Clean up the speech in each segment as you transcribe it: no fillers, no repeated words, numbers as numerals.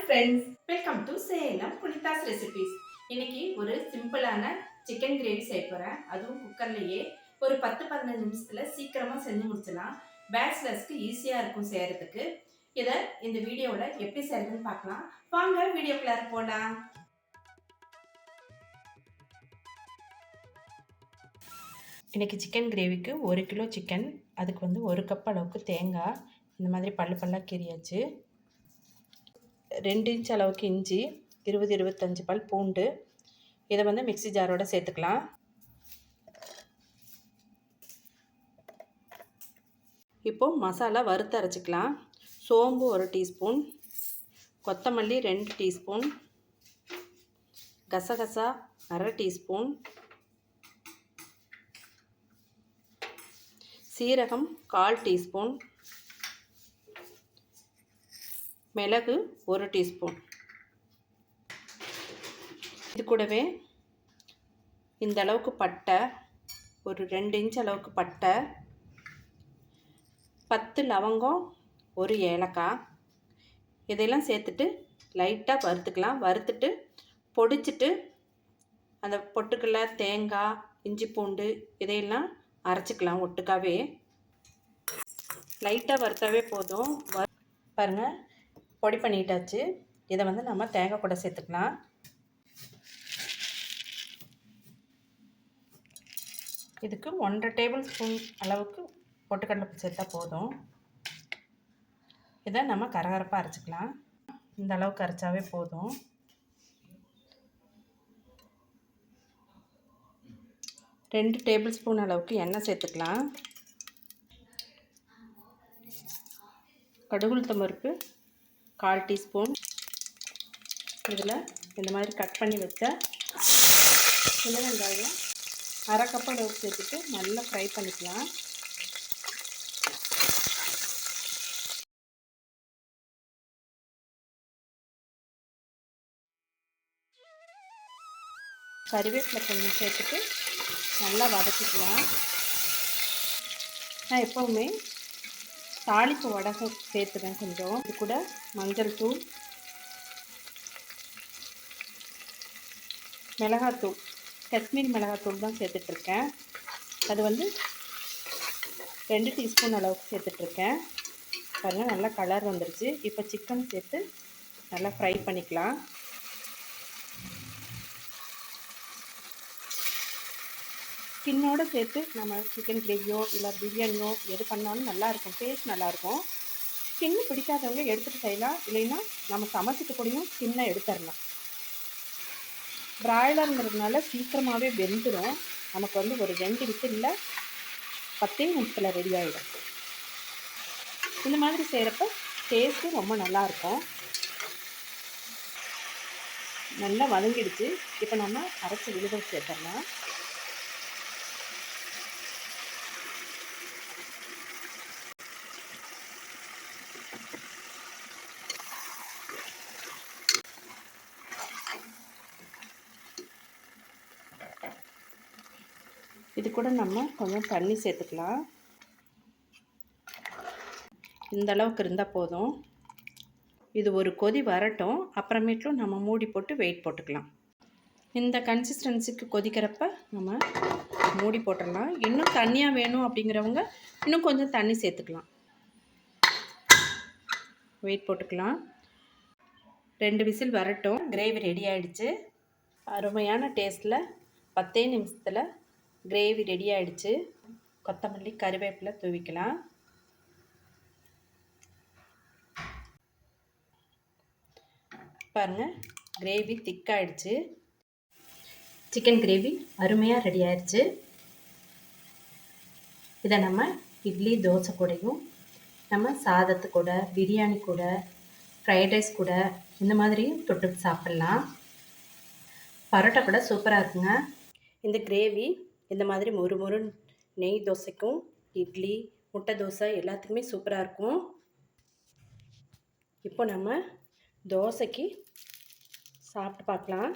Friends, welcome to Salem புனிதாஸ் recipes. இன்னைக்கு ஒரு சிம்பிளான சிக்கன் கிரேவி செய்ய போறேன். அதுவும் குக்கர்லயே ஒரு 10-15 நிமிஷத்துல சீக்கிரமா செஞ்சு முடிச்சலாம். பேச்சுலர்ஸ்க்கு ஈஸியா இருக்கும் செய்யறதுக்கு. இதை இந்த வீடியோல எப்படி செய்யறதுன்னு பார்க்கலாம். வாங்க வீடியோக்குள்ள போலாம். இன்னைக்கு சிக்கன் கிரேவிக்கு 1 கிலோ சிக்கன், அதுக்கு 1 கப் அளவுக்கு தேங்காய் இந்த மாதிரி பல்லா கீறியாச்சு. 2 இன்ச் அளவுக்கு இஞ்சி, 20-25 பல் பூண்டு. இதை மிக்ஸி ஜாரோட சேர்த்துக்கலாம். இப்போ மசாலா வறுத்து அரைச்சிக்கலாம். சோம்பு 1 டீஸ்பூன், கொத்தமல்லி 2 டீஸ்பூன், கசகசா 1/2 டீஸ்பூன், சீரகம் 1/4 டீஸ்பூன், மிளகு 1 டீஸ்பூன். இது கூடவே இந்த அளவுக்கு பட்டை, ஒரு 2 இன்ச் அளவுக்கு பட்டை, 10 லவங்கம், 1 ஏலக்காய், இதையெல்லாம் சேர்த்துட்டு லைட்டாக வறுத்துக்கலாம். வறுத்துட்டு பொடிச்சிட்டு அந்த பொட்டுக்கல்ல தேங்காய், இஞ்சி பூண்டு இதையெல்லாம் அரைச்சிக்கலாம். ஒட்டுக்காவே லைட்டாக வறுத்தாவே போதும். பாருங்கள், பொடி பண்ணிட்டாச்சு. இதை நம்ம தேங்காய் கூட சேர்த்துக்கலாம். இதுக்கு 1/2 டேபிள் ஸ்பூன் அளவுக்கு பொட்டுக்கடலை சேர்த்தா போதும். இதை நம்ம கரகரப்பாக அரைச்சிக்கலாம். இந்த அளவுக்கு அரைச்சாவே போதும். ரெண்டு டேபிள் ஸ்பூன் அளவுக்கு எண்ணெய் சேர்த்துக்கலாம். கடுகுளுத்தம் பருப்பு 1/4 டீஸ்பூன். இதில் இந்த மாதிரி கட் பண்ணி வச்ச சின்ன வெங்காயம் 1/2 கப் அளவுக்கு சேர்த்துட்டு நல்லா ஃப்ரை பண்ணிக்கலாம். கறிவேப்பிலை கொஞ்சம் சேர்த்துட்டு நல்லா வதக்கிக்கலாம். நான் எப்போவுமே தாளிப்பு வடகம் சேர்த்துவேன் கொஞ்சம். இது கூட மஞ்சள் தூள், மிளகாத்தூள், காஷ்மீரி மிளகாத்தூள் தான் சேர்த்துட்ருக்கேன். அது 2 டீஸ்பூன் அளவுக்கு சேர்த்துட்ருக்கேன். பாருங்கள், நல்லா கலர் வந்துருச்சு. இப்போ சிக்கன் சேர்த்து நல்லா ஃப்ரை பண்ணிக்கலாம். ஸ்கின்னோடு சேர்த்து நம்ம சிக்கன் கிரேவியோ இல்லை பிரியாணியோ எது பண்ணாலும் நல்லாயிருக்கும், டேஸ்ட் நல்லாயிருக்கும். ஸ்கின்னு பிடிக்காதவங்க எடுத்துகிட்டு செய்யலாம். இல்லைன்னா நம்ம சமைச்சிட்டு கூடயும் ஸ்கின்னை எடுத்துடலாம். பிராய்லருங்கிறதுனால சீக்கிரமாகவே வெந்துடும். நமக்கு ஒரு 2 விசிலில் 10 நிமிஷத்தில் ரெடி ஆகிடும். இந்த மாதிரி செய்கிறப்ப டேஸ்ட்டும் ரொம்ப நல்லாயிருக்கும். நல்லா வதங்கிடுச்சு. இப்போ நம்ம அரைச்சி விழுத சேர்த்துடலாம். இது கூட நம்ம கொஞ்சம் தண்ணி சேர்த்துக்கலாம். இந்த அளவுக்கு இருந்தால் போதும். இது ஒரு கொதி வரட்டும். அப்புறமேட்டும் நம்ம மூடி போட்டு வெயிட் போட்டுக்கலாம். இந்த கன்சிஸ்டன்சிக்கு கொதிக்கிறப்ப நம்ம மூடி போட்டுடலாம். இன்னும் தண்ணியாக வேணும் அப்படிங்கிறவங்க இன்னும் கொஞ்சம் தண்ணி சேர்த்துக்கலாம். வெயிட் போட்டுக்கலாம். 2 விசில் வரட்டும். கிரேவி ரெடி ஆகிடுச்சு. அருமையான டேஸ்ட்டில் 10 நிமிஷத்தில் கிரேவி ரெடி ஆகிடுச்சு. கொத்தமல்லி கறிவேப்பிலை தூவிக்கலாம். பாருங்கள், கிரேவி திக்காகிடுச்சு. சிக்கன் கிரேவி அருமையாக ரெடி ஆகிடுச்சு. இதை நம்ம இட்லி தோசை கூடயும், நம்ம சாதத்து கூட, பிரியாணி கூட, ஃப்ரைட் ரைஸ் கூட இந்த மாதிரியும் தொட்டு சாப்பிட்லாம். பரோட்டா கூட சூப்பராக இருக்குங்க. இந்த கிரேவி இந்த மாதிரி மொறு நெய் தோசைக்கும், இட்லி, முட்டை தோசை எல்லாத்துக்குமே சூப்பராக இருக்கும். இப்போ நம்ம தோசைக்கு சாப்பிட்டு பார்க்கலாம்.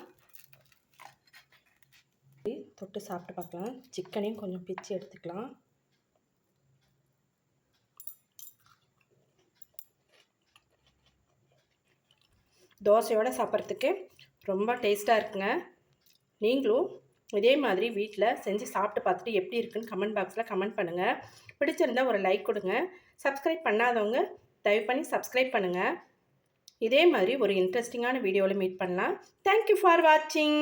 தொட்டு சாப்பிட்டு பார்க்கலாம். சிக்கனையும் கொஞ்சம் பிச்சு எடுத்துக்கலாம். தோசையோடு சாப்பிட்றதுக்கு ரொம்ப டேஸ்ட்டாக இருக்குங்க. நீங்களும் இதே மாதிரி வீட்டில் செஞ்சு சாப்பிட்டு பார்த்துட்டு எப்படி இருக்குன்னு கமெண்ட் பாக்ஸில் கமெண்ட் பண்ணுங்கள். பிடிச்சிருந்தா ஒரு லைக் கொடுங்க. சப்ஸ்கிரைப் பண்ணாதவங்க தயவு பண்ணி சப்ஸ்கிரைப் பண்ணுங்கள். இதே மாதிரி ஒரு இன்ட்ரெஸ்டிங்கான வீடியோவில் மீட் பண்ணலாம். தேங்க்யூ ஃபார் வாட்சிங்.